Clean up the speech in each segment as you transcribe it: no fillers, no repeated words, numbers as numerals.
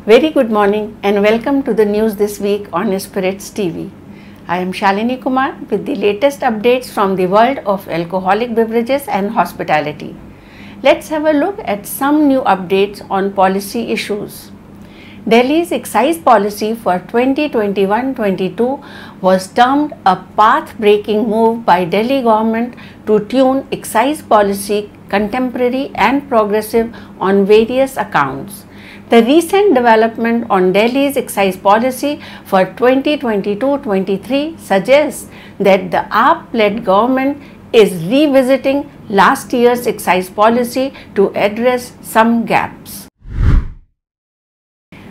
Very good morning and welcome to the news this week on Spiritz TV. I am Shalini Kumar with the latest updates from the world of alcoholic beverages and hospitality. Let's have a look at some new updates on policy issues. Delhi's excise policy for 2021-22 was termed a path-breaking move by Delhi government to tune excise policy contemporary and progressive on various accounts. The recent development on Delhi's excise policy for 2022-23 suggests that the AAP-led government is revisiting last year's excise policy to address some gaps.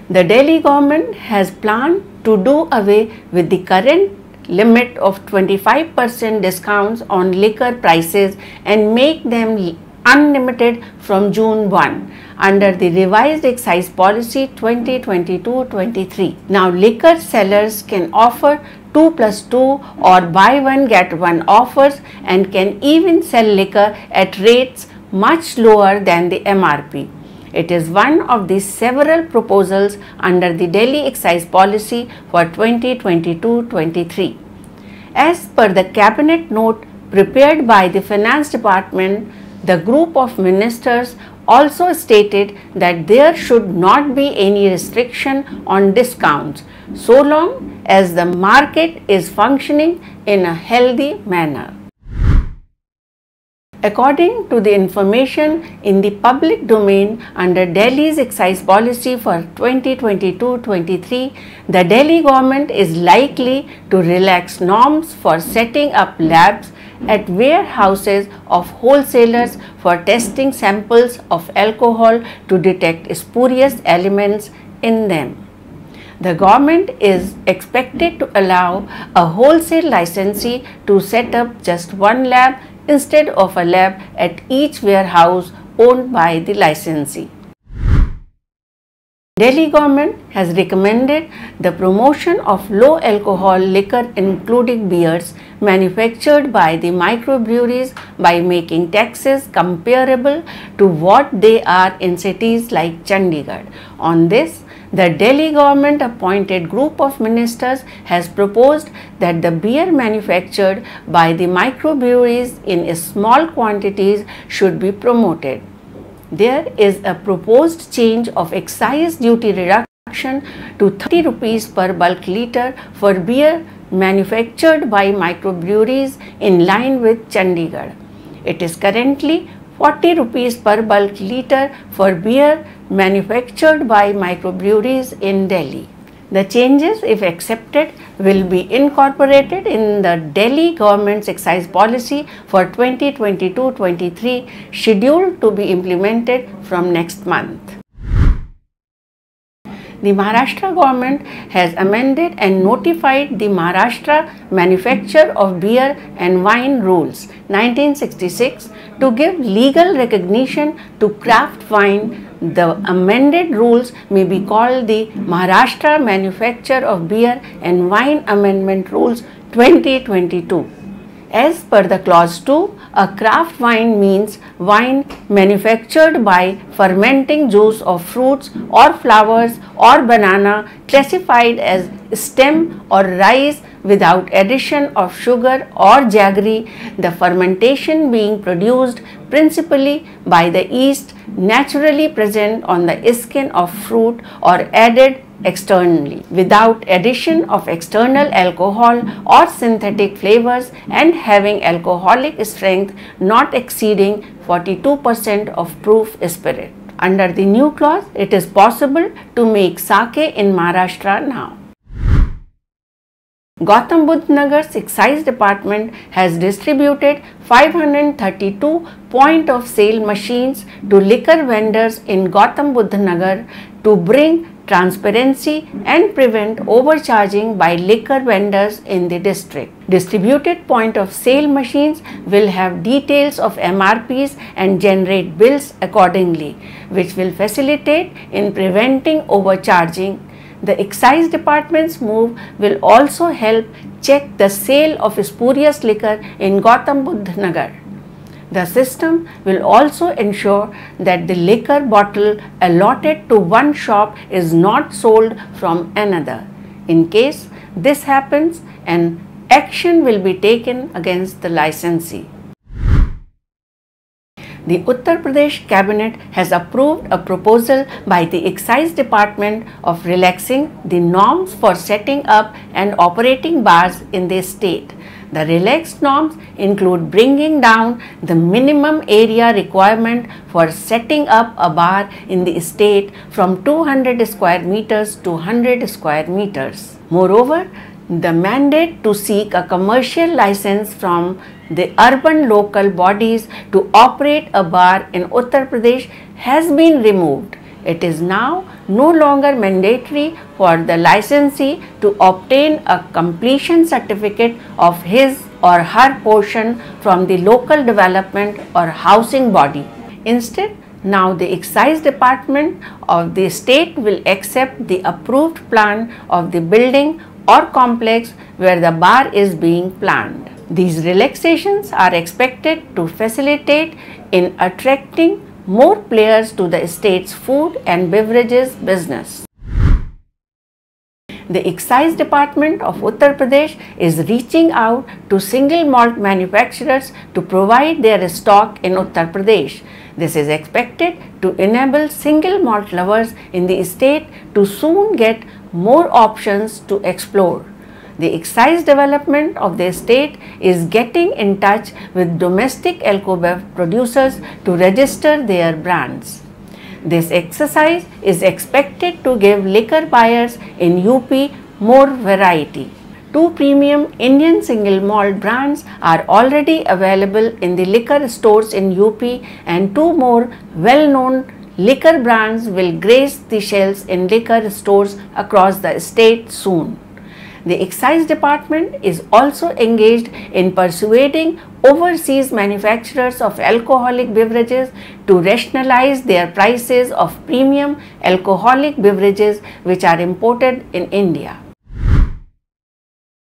The Delhi government has planned to do away with the current limit of 25% discounts on liquor prices and make them unlimited from June 1 under the revised excise policy 2022-23. Now liquor sellers can offer 2+2 or buy one get one offers and can even sell liquor at rates much lower than the MRP. It is one of the several proposals under the Delhi excise policy for 2022-23. As per the cabinet note prepared by the Finance Department, the group of ministers also stated that there should not be any restriction on discounts so long as the market is functioning in a healthy manner. According to the information in the public domain under Delhi's excise policy for 2022-23, the Delhi government is likely to relax norms for setting up labs at warehouses of wholesalers for testing samples of alcohol to detect spurious elements in them. The government is expected to allow a wholesale licensee to set up just one lab instead of a lab at each warehouse owned by the licensee. Delhi government has recommended the promotion of low alcohol liquor including beers manufactured by the microbreweries by making taxes comparable to what they are in cities like Chandigarh. On this, the Delhi government appointed group of ministers has proposed that the beer manufactured by the microbreweries in small quantities should be promoted. There is a proposed change of excise duty reduction to 30 rupees per bulk litre for beer manufactured by microbreweries in line with Chandigarh. It is currently 40 rupees per bulk litre for beer manufactured by microbreweries in Delhi. The changes, if accepted, will be incorporated in the Delhi government's excise policy for 2022-23 scheduled to be implemented from next month. The Maharashtra government has amended and notified the Maharashtra Manufacture of Beer and Wine Rules 1966 to give legal recognition to craft wine. The amended rules may be called the Maharashtra Manufacture of Beer and Wine Amendment Rules 2022. As per the clause 2, a craft wine means wine manufactured by fermenting juice of fruits or flowers or banana classified as stem or rice without addition of sugar or jaggery, the fermentation being produced principally by the yeast naturally present on the skin of fruit or added externally without addition of external alcohol or synthetic flavors and having alcoholic strength not exceeding 42% of proof spirit. Under the new clause, it is possible to make sake in Maharashtra now. Gautam Budh Nagar's excise department has distributed 532 point of sale machines to liquor vendors in Gautam Budh Nagar to bring transparency and prevent overcharging by liquor vendors in the district. Distributed point of sale machines will have details of MRPs and generate bills accordingly, which will facilitate in preventing overcharging. The excise department's move will also help check the sale of spurious liquor in Gautam Budh Nagar. The system will also ensure that the liquor bottle allotted to one shop is not sold from another. In case this happens, an action will be taken against the licensee. The Uttar Pradesh Cabinet has approved a proposal by the Excise Department of relaxing the norms for setting up and operating bars in the state. The relaxed norms include bringing down the minimum area requirement for setting up a bar in the state from 200 square meters to 100 square meters. Moreover, the mandate to seek a commercial license from the urban local bodies to operate a bar in Uttar Pradesh has been removed. It is now no longer mandatory for the licensee to obtain a completion certificate of his or her portion from the local development or housing body. Instead, now the Excise Department of the state will accept the approved plan of the building or complex where the bar is being planned. These relaxations are expected to facilitate in attracting more players to the state's food and beverages business. The Excise Department of Uttar Pradesh is reaching out to single malt manufacturers to provide their stock in Uttar Pradesh. This is expected to enable single malt lovers in the state to soon get more options to explore. The excise development of the state is getting in touch with domestic alcobev producers to register their brands. This exercise is expected to give liquor buyers in UP more variety. 2 premium Indian single malt brands are already available in the liquor stores in UP, and 2 more well-known liquor brands will grace the shelves in liquor stores across the state soon. The Excise Department is also engaged in persuading overseas manufacturers of alcoholic beverages to rationalize their prices of premium alcoholic beverages which are imported in India.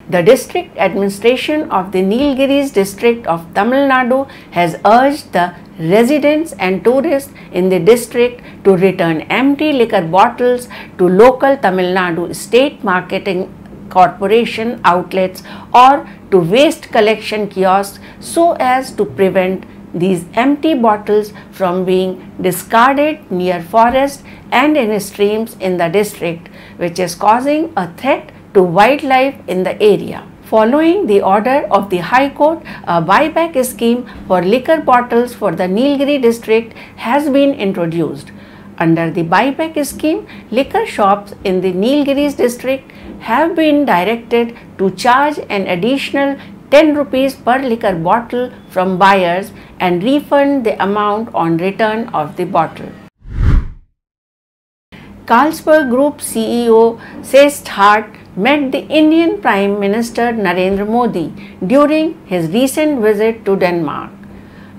The district administration of the Nilgiri district of Tamil Nadu has urged the residents and tourists in the district to return empty liquor bottles to local Tamil Nadu State Marketing Corporation outlets or to waste collection kiosks so as to prevent these empty bottles from being discarded near forests and in streams in the district, which is causing a threat to wildlife in the area. Following the order of the High Court, a buyback scheme for liquor bottles for the Nilgiri district has been introduced. Under the buyback scheme, liquor shops in the Nilgiri district have been directed to charge an additional 10 rupees per liquor bottle from buyers and refund the amount on return of the bottle. Carlsberg Group CEO Cees Hart met the Indian Prime Minister Narendra Modi during his recent visit to Denmark.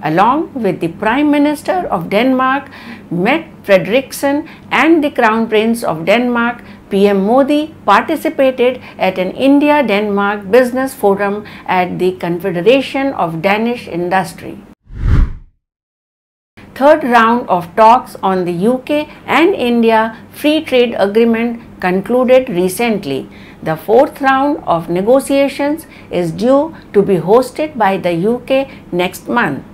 Along with the Prime Minister of Denmark, Mette Frederiksen and the Crown Prince of Denmark, PM Modi participated at an India-Denmark business forum at the Confederation of Danish Industry. Third round of talks on the UK and India free trade agreement concluded recently. The fourth round of negotiations is due to be hosted by the UK next month.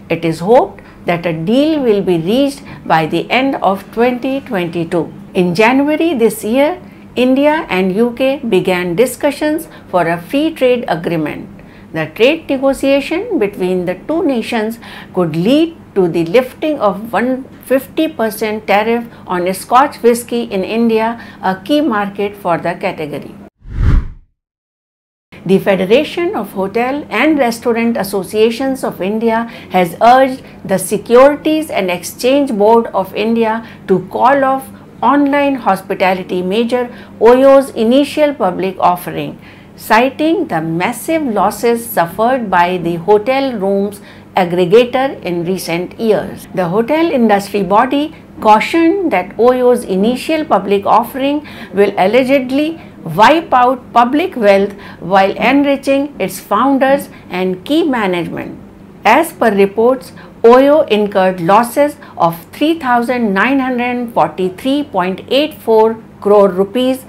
It is hoped that a deal will be reached by the end of 2022. In January this year, India and UK began discussions for a free trade agreement. The trade negotiation between the two nations could lead to the lifting of 150% tariff on Scotch whisky in India, a key market for the category. The Federation of Hotel and Restaurant Associations of India has urged the Securities and Exchange Board of India to call off online hospitality major OYO's initial public offering, citing the massive losses suffered by the hotel rooms aggregator in recent years. The hotel industry body cautioned that OYO's initial public offering will allegedly wipe out public wealth while enriching its founders and key management. As per reports, Oyo incurred losses of 3,943.84 crore rupees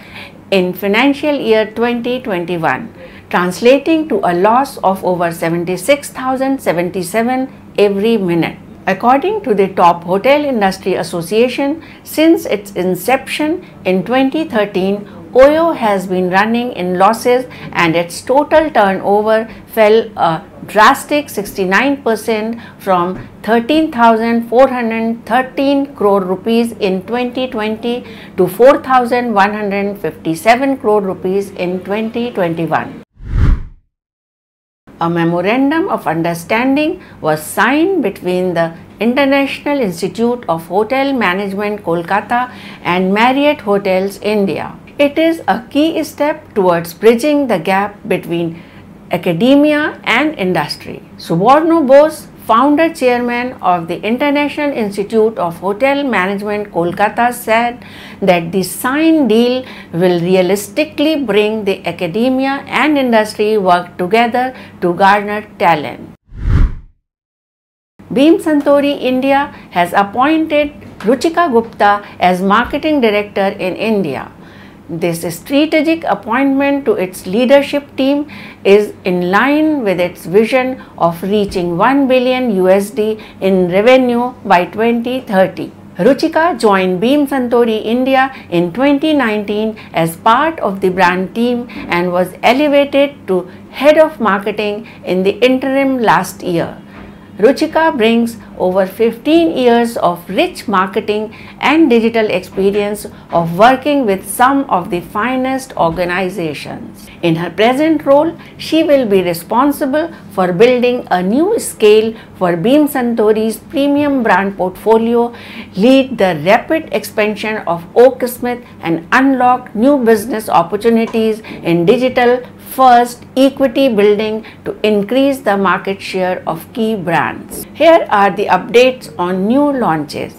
in financial year 2021, translating to a loss of over 76,077 every minute. According to the Top Hotel Industry Association, since its inception in 2013, Oyo has been running in losses and its total turnover fell a drastic 69% from 13,413 crore rupees in 2020 to 4,157 crore rupees in 2021. A memorandum of understanding was signed between the International Institute of Hotel Management Kolkata and Marriott Hotels India. It is a key step towards bridging the gap between academia and industry. Suborno Bose, founder chairman of the International Institute of Hotel Management Kolkata, said that the signed deal will realistically bring the academia and industry work together to garner talent. Beam Suntory India has appointed Ruchika Gupta as marketing director in India. This strategic appointment to its leadership team is in line with its vision of reaching $1 billion in revenue by 2030. Ruchika joined Beam Suntory India in 2019 as part of the brand team and was elevated to head of marketing in the interim last year. Ruchika brings over 15 years of rich marketing and digital experience of working with some of the finest organizations. In her present role, she will be responsible for building a new scale for Beam Suntory's premium brand portfolio, lead the rapid expansion of Oak Smith, and unlock new business opportunities in digital first equity building to increase the market share of key brands. Here are the updates on new launches.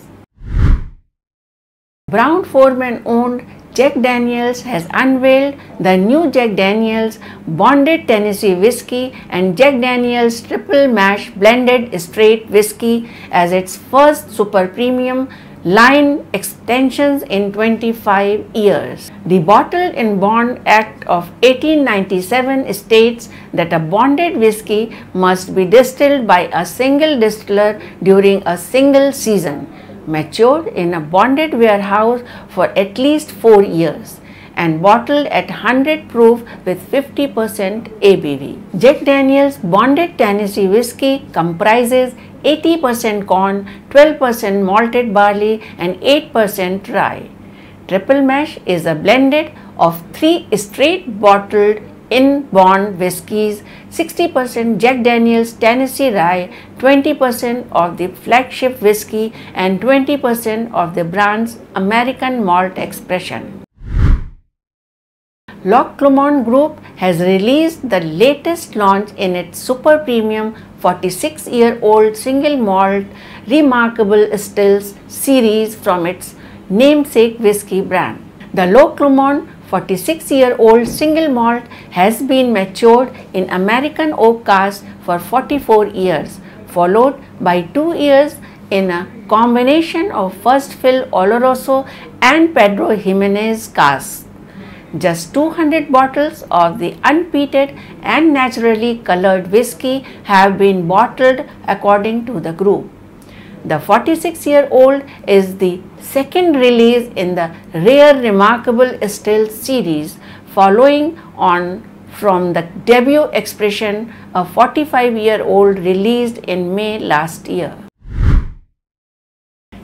Brown-Forman owned Jack Daniel's has unveiled the new Jack Daniel's Bonded Tennessee Whiskey and Jack Daniel's Triple Mash Blended Straight Whiskey as its first super premium line extensions in 25 years. The Bottled in Bond Act of 1897 states that a bonded whiskey must be distilled by a single distiller during a single season, matured in a bonded warehouse for at least 4 years, and bottled at 100 proof with 50% ABV. Jack Daniel's Bonded Tennessee Whiskey comprises 80% corn, 12% malted barley and 8% rye. Triple Mash is a blended of 3 straight bottled in bond whiskies, 60% Jack Daniel's Tennessee Rye, 20% of the flagship whiskey and 20% of the brand's American malt expression. Loch Lomond Group has released the latest launch in its super premium 46-year-old single malt Remarkable Stills series from its namesake whiskey brand. The Loch Lomond 46-year-old single malt has been matured in American oak cask for 44 years, followed by 2 years in a combination of first fill Oloroso and Pedro Jimenez casks. Just 200 bottles of the unpeated and naturally colored whiskey have been bottled according to the group. The 46-year-old is the second release in the Rare Remarkable Stills series, following on from the debut Expression, a 45-year-old released in May last year.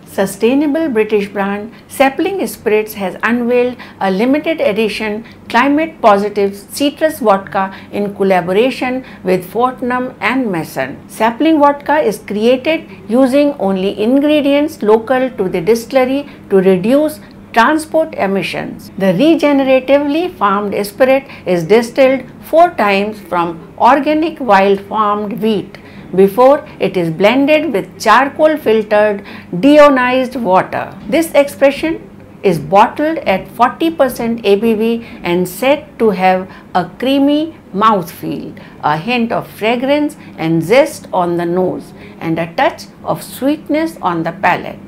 Sustainable British brand Sapling Spirits has unveiled a limited edition climate positive citrus vodka in collaboration with Fortnum and Mason. Sapling vodka is created using only ingredients local to the distillery to reduce transport emissions. The regeneratively farmed spirit is distilled 4 times from organic wild farmed wheat before it is blended with charcoal filtered deionized water. This expression is bottled at 40% ABV and said to have a creamy mouthfeel, a hint of fragrance and zest on the nose, and a touch of sweetness on the palate.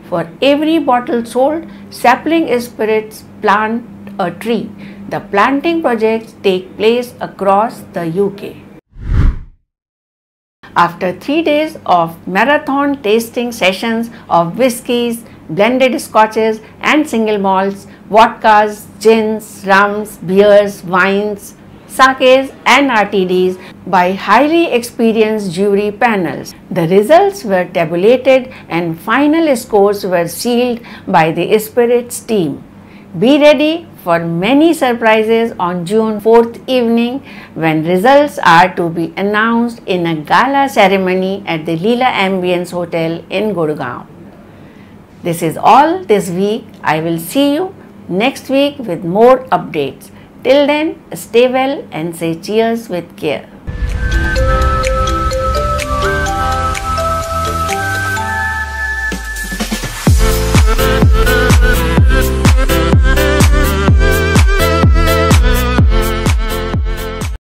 For every bottle sold, Sapling Spirits plant a tree. The planting projects take place across the UK. After 3 days of marathon tasting sessions of whiskies, blended scotches and single malts, vodkas, gins, rums, beers, wines, sakes and RTDs by highly experienced jury panels, the results were tabulated and final scores were sealed by the Spiritz team. Be ready for many surprises on June 4th evening when results are to be announced in a gala ceremony at the Leela Ambience Hotel in Gurgaon. This is all this week. I will see you next week with more updates. Till then, stay well and say cheers with care.